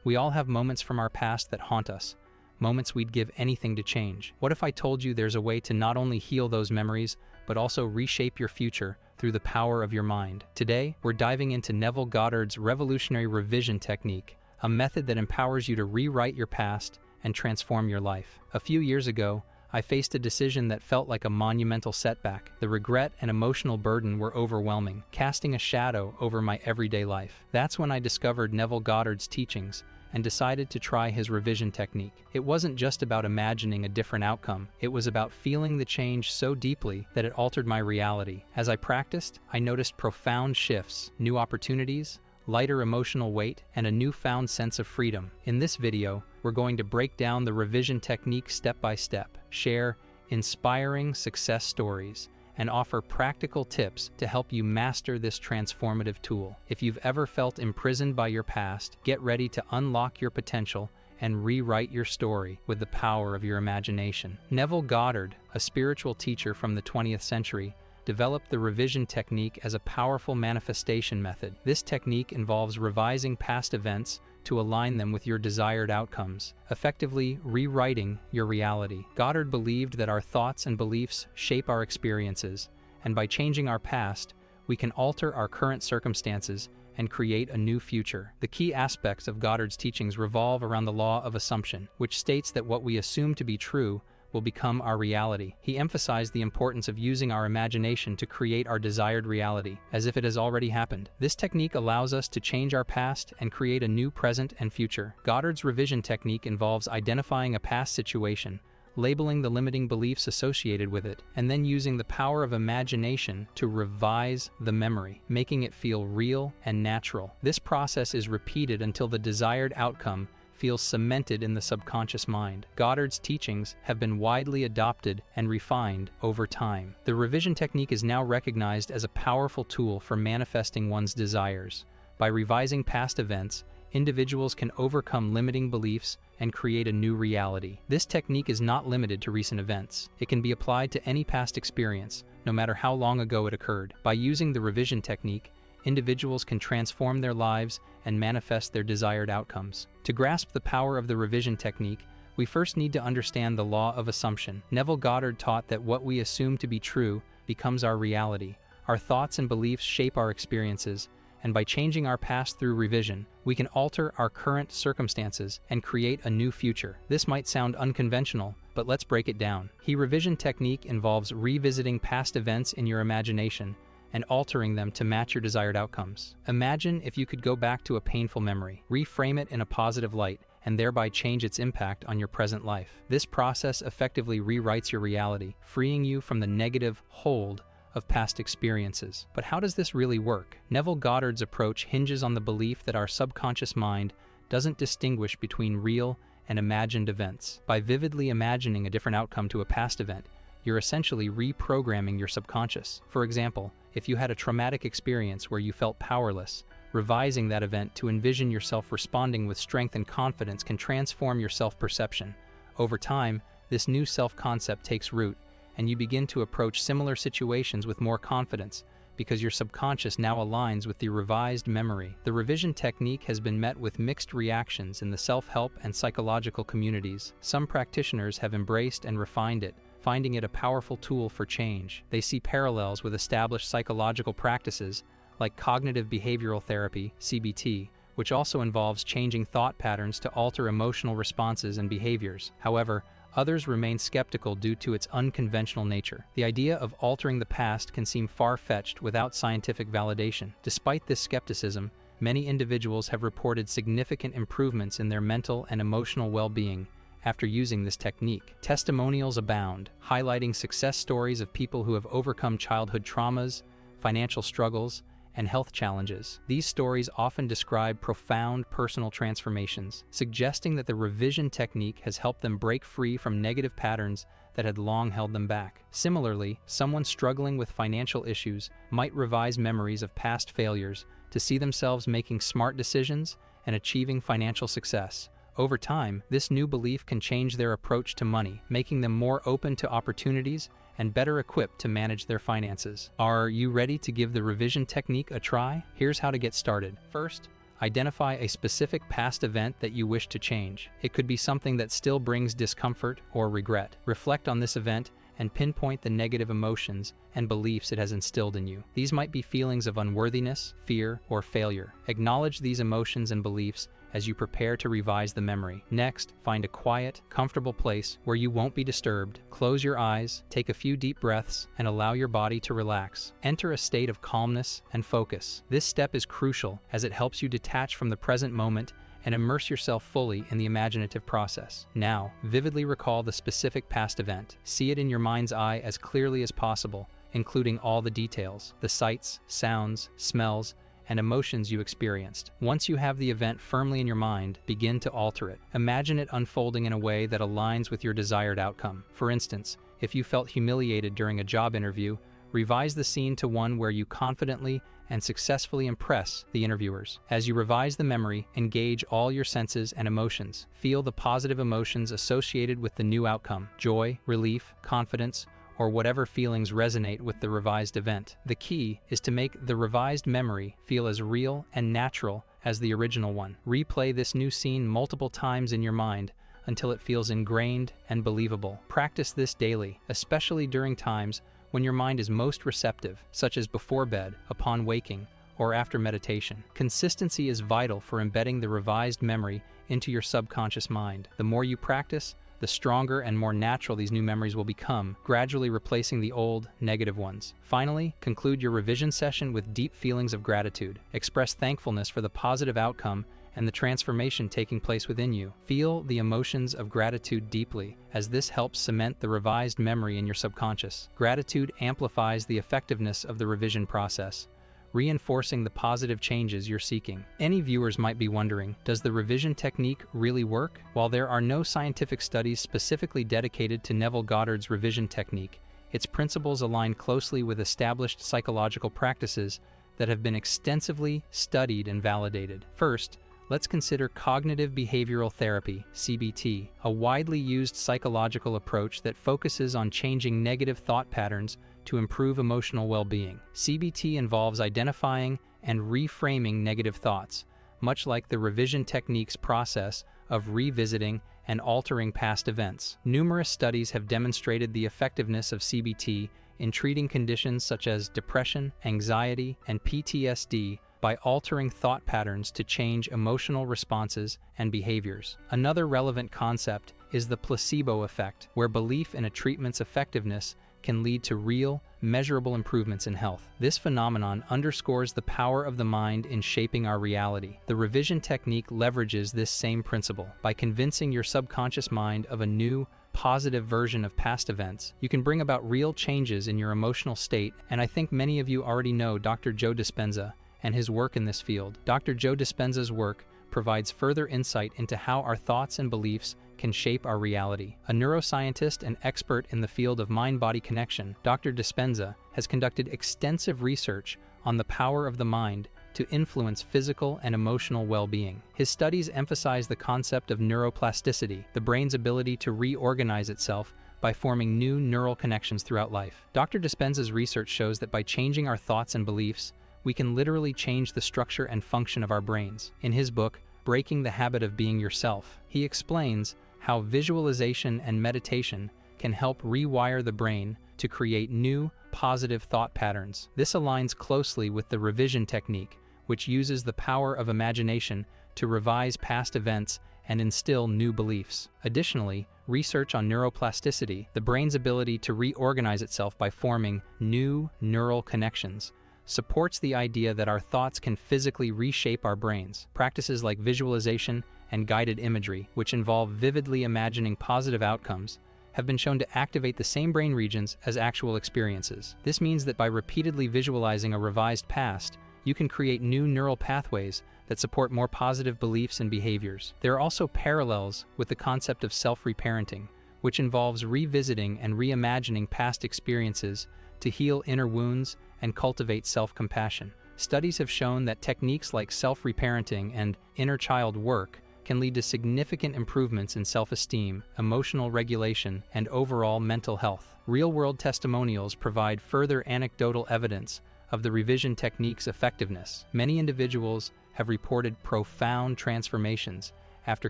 We all have moments from our past that haunt us, moments we'd give anything to change. What if I told you there's a way to not only heal those memories, but also reshape your future through the power of your mind? Today, we're diving into Neville Goddard's revolutionary revision technique, a method that empowers you to rewrite your past and transform your life. A few years ago, I faced a decision that felt like a monumental setback. The regret and emotional burden were overwhelming, casting a shadow over my everyday life. That's when I discovered Neville Goddard's teachings and decided to try his revision technique. It wasn't just about imagining a different outcome, it was about feeling the change so deeply that it altered my reality. As I practiced, I noticed profound shifts, new opportunities, lighter emotional weight, and a newfound sense of freedom. In this video, we're going to break down the revision technique step by step, share inspiring success stories, and offer practical tips to help you master this transformative tool. If you've ever felt imprisoned by your past, get ready to unlock your potential and rewrite your story with the power of your imagination. Neville Goddard, a spiritual teacher from the 20th century, developed the revision technique as a powerful manifestation method. This technique involves revising past events to align them with your desired outcomes, effectively rewriting your reality. Goddard believed that our thoughts and beliefs shape our experiences, and by changing our past, we can alter our current circumstances and create a new future. The key aspects of Goddard's teachings revolve around the law of assumption, which states that what we assume to be true will become our reality. He emphasized the importance of using our imagination to create our desired reality, as if it has already happened. This technique allows us to change our past and create a new present and future. Goddard's revision technique involves identifying a past situation, labeling the limiting beliefs associated with it, and then using the power of imagination to revise the memory, making it feel real and natural. This process is repeated until the desired outcome feels cemented in the subconscious mind. Goddard's teachings have been widely adopted and refined over time. The revision technique is now recognized as a powerful tool for manifesting one's desires. By revising past events, individuals can overcome limiting beliefs and create a new reality. This technique is not limited to recent events. It can be applied to any past experience, no matter how long ago it occurred. By using the revision technique, individuals can transform their lives and manifest their desired outcomes. To grasp the power of the revision technique, we first need to understand the law of assumption. Neville Goddard taught that what we assume to be true becomes our reality. Our thoughts and beliefs shape our experiences, and by changing our past through revision, we can alter our current circumstances and create a new future. This might sound unconventional, but let's break it down. The revision technique involves revisiting past events in your imagination and altering them to match your desired outcomes. Imagine if you could go back to a painful memory, reframe it in a positive light, and thereby change its impact on your present life. This process effectively rewrites your reality, freeing you from the negative hold of past experiences. But how does this really work? Neville Goddard's approach hinges on the belief that our subconscious mind doesn't distinguish between real and imagined events. By vividly imagining a different outcome to a past event, you're essentially reprogramming your subconscious. For example, if you had a traumatic experience where you felt powerless, revising that event to envision yourself responding with strength and confidence can transform your self-perception. Over time, this new self-concept takes root, and you begin to approach similar situations with more confidence because your subconscious now aligns with the revised memory. The revision technique has been met with mixed reactions in the self-help and psychological communities. Some practitioners have embraced and refined it, finding it a powerful tool for change. They see parallels with established psychological practices like cognitive behavioral therapy, CBT, which also involves changing thought patterns to alter emotional responses and behaviors. However, others remain skeptical due to its unconventional nature. The idea of altering the past can seem far-fetched without scientific validation. Despite this skepticism, many individuals have reported significant improvements in their mental and emotional well-being after using this technique. Testimonials abound, highlighting success stories of people who have overcome childhood traumas, financial struggles, and health challenges. These stories often describe profound personal transformations, suggesting that the revision technique has helped them break free from negative patterns that had long held them back. Similarly, someone struggling with financial issues might revise memories of past failures to see themselves making smart decisions and achieving financial success. Over time, this new belief can change their approach to money, making them more open to opportunities and better equipped to manage their finances. Are you ready to give the revision technique a try? Here's how to get started. First, Identify a specific past event that you wish to change. It could be something that still brings discomfort or regret. Reflect on this event and pinpoint the negative emotions and beliefs it has instilled in you. These might be feelings of unworthiness, fear, or failure. Acknowledge these emotions and beliefs as you prepare to revise the memory. Next, find a quiet, comfortable place where you won't be disturbed. Close your eyes, take a few deep breaths, and allow your body to relax. Enter a state of calmness and focus. This step is crucial as it helps you detach from the present moment and immerse yourself fully in the imaginative process. Now, vividly recall the specific past event. See it in your mind's eye as clearly as possible, including all the details, the sights, sounds, smells, and emotions you experienced. Once you have the event firmly in your mind, begin to alter it. Imagine it unfolding in a way that aligns with your desired outcome. For instance, if you felt humiliated during a job interview, revise the scene to one where you confidently and successfully impress the interviewers. As you revise the memory, engage all your senses and emotions. Feel the positive emotions associated with the new outcome: joy, relief, confidence, or whatever feelings resonate with the revised event. The key is to make the revised memory feel as real and natural as the original one. Replay this new scene multiple times in your mind until it feels ingrained and believable. Practice this daily, especially during times when your mind is most receptive, such as before bed, upon waking, or after meditation. Consistency is vital for embedding the revised memory into your subconscious mind. The more you practice, the stronger and more natural these new memories will become, gradually replacing the old, negative ones. Finally, conclude your revision session with deep feelings of gratitude. Express thankfulness for the positive outcome and the transformation taking place within you. Feel the emotions of gratitude deeply, as this helps cement the revised memory in your subconscious. Gratitude amplifies the effectiveness of the revision process, reinforcing the positive changes you're seeking. Any viewers might be wondering, does the revision technique really work? While there are no scientific studies specifically dedicated to Neville Goddard's revision technique, its principles align closely with established psychological practices that have been extensively studied and validated. First, let's consider cognitive behavioral therapy, CBT, a widely used psychological approach that focuses on changing negative thought patterns to improve emotional well-being. CBT involves identifying and reframing negative thoughts, much like the revision technique's process of revisiting and altering past events. Numerous studies have demonstrated the effectiveness of CBT in treating conditions such as depression, anxiety, and PTSD by altering thought patterns to change emotional responses and behaviors. Another relevant concept is the placebo effect, where belief in a treatment's effectiveness can lead to real, measurable improvements in health. This phenomenon underscores the power of the mind in shaping our reality. The revision technique leverages this same principle. By convincing your subconscious mind of a new, positive version of past events, you can bring about real changes in your emotional state, and I think many of you already know Dr. Joe Dispenza and his work in this field. Dr. Joe Dispenza's work provides further insight into how our thoughts and beliefs can shape our reality. A neuroscientist and expert in the field of mind-body connection, Dr. Dispenza has conducted extensive research on the power of the mind to influence physical and emotional well-being. His studies emphasize the concept of neuroplasticity, the brain's ability to reorganize itself by forming new neural connections throughout life. Dr. Dispenza's research shows that by changing our thoughts and beliefs, we can literally change the structure and function of our brains. In his book, Breaking the Habit of Being Yourself, he explains how visualization and meditation can help rewire the brain to create new, positive thought patterns. This aligns closely with the revision technique, which uses the power of imagination to revise past events and instill new beliefs. Additionally, research on neuroplasticity, the brain's ability to reorganize itself by forming new neural connections, supports the idea that our thoughts can physically reshape our brains. Practices like visualization and guided imagery, which involve vividly imagining positive outcomes, have been shown to activate the same brain regions as actual experiences. This means that by repeatedly visualizing a revised past, you can create new neural pathways that support more positive beliefs and behaviors. There are also parallels with the concept of self-reparenting, which involves revisiting and reimagining past experiences to heal inner wounds and cultivate self-compassion. Studies have shown that techniques like self-reparenting and inner child work can lead to significant improvements in self-esteem, emotional regulation, and overall mental health. Real-world testimonials provide further anecdotal evidence of the revision technique's effectiveness. Many individuals have reported profound transformations after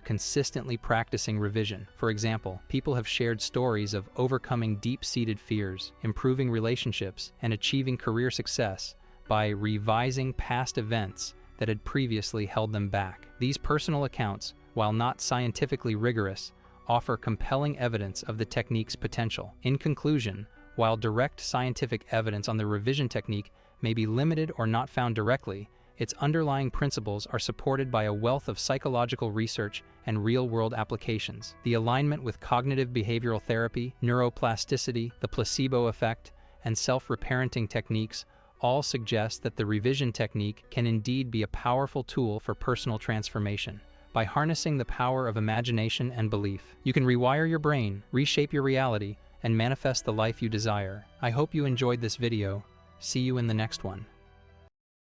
consistently practicing revision. For example, people have shared stories of overcoming deep-seated fears, improving relationships, and achieving career success by revising past events that had previously held them back. These personal accounts, while not scientifically rigorous, offer compelling evidence of the technique's potential. In conclusion, while direct scientific evidence on the revision technique may be limited or not found directly, its underlying principles are supported by a wealth of psychological research and real-world applications. The alignment with cognitive behavioral therapy, neuroplasticity, the placebo effect, and self-reparenting techniques all suggest that the revision technique can indeed be a powerful tool for personal transformation. By harnessing the power of imagination and belief, you can rewire your brain, reshape your reality, and manifest the life you desire. I hope you enjoyed this video. See you in the next one.